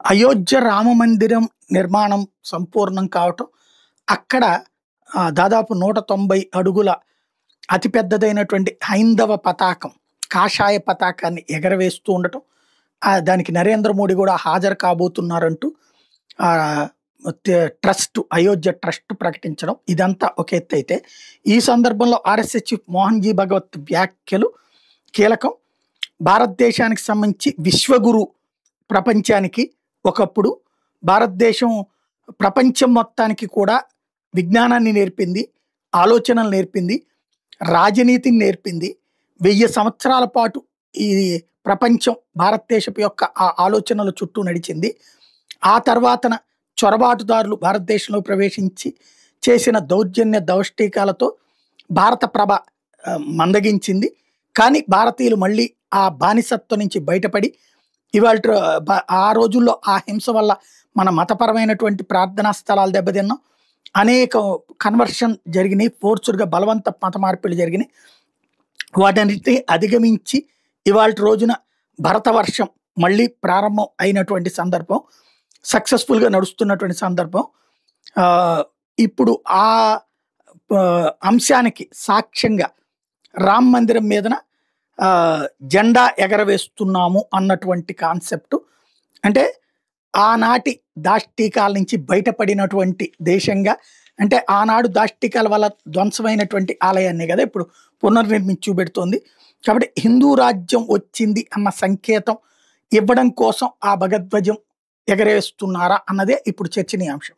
అయోధ్య రామమందిరం నిర్మాణం సంపూర్ణం కావటం, అక్కడ దాదాపు 190 అడుగుల అతిపెద్దదైనటువంటి హైందవ పతాకం, కాషాయ పతాకాన్ని ఎగరవేస్తూ ఉండటం, దానికి నరేంద్ర మోడీ కూడా హాజరు కాబోతున్నారంటూ అయోధ్య ట్రస్ట్ ప్రకటించడం, ఇదంతా ఒక ఎత్తు అయితే, ఈ సందర్భంలో ఆర్ఎస్ఎస్ చీఫ్ మోహన్ జీ భగవత్ వ్యాఖ్యలు కీలకం. భారతదేశానికి సంబంధించి విశ్వగురు, ప్రపంచానికి ఒకప్పుడు భారతదేశం ప్రపంచం మొత్తానికి కూడా విజ్ఞానాన్ని నేర్పింది, ఆలోచనలు నేర్పింది, రాజనీతిని నేర్పింది. 1000 సంవత్సరాల పాటు ఈ ప్రపంచం భారతదేశపు యొక్క ఆ ఆలోచనల చుట్టూ నడిచింది. ఆ తర్వాతన చొరబాటుదారులు భారతదేశంలో ప్రవేశించి చేసిన దౌర్జన్య దౌష్టీకాలతో భారత ప్రభ మందగించింది. కానీ భారతీయులు మళ్ళీ ఆ బానిసత్వం నుంచి బయటపడి ఇవాళ ఆ రోజుల్లో ఆ హింస వల్ల మన మతపరమైనటువంటి ప్రార్థనా స్థలాలు దెబ్బతిన్నాం, అనేక కన్వర్షన్ జరిగినాయి, ఫోర్స్డ్గా బలవంత మత మార్పులు జరిగినాయి. వాటన్నిటిని అధిగమించి ఇవాళ రోజున భరతవర్షం మళ్ళీ ప్రారంభం అయినటువంటి సందర్భం, సక్సెస్ఫుల్గా నడుస్తున్నటువంటి సందర్భం. ఇప్పుడు ఆ అంశానికి సాక్ష్యంగా రామ్ మందిరం మీదన జెండా ఎగరవేస్తున్నాము అన్నటువంటి కాన్సెప్ట్. అంటే ఆనాటి దాష్టీకాల నుంచి బయటపడినటువంటి దేశంగా, అంటే ఆనాడు దాష్టీకాల వల్ల ధ్వంసమైనటువంటి ఆలయాన్ని కదా ఇప్పుడు పునర్నిర్మించి చూపెడుతోంది. కాబట్టి హిందూ రాజ్యం వచ్చింది అన్న సంకేతం ఇవ్వడం కోసం ఆ భగధ్వజం ఎగరేస్తున్నారా అన్నదే ఇప్పుడు చర్చనీయాంశం.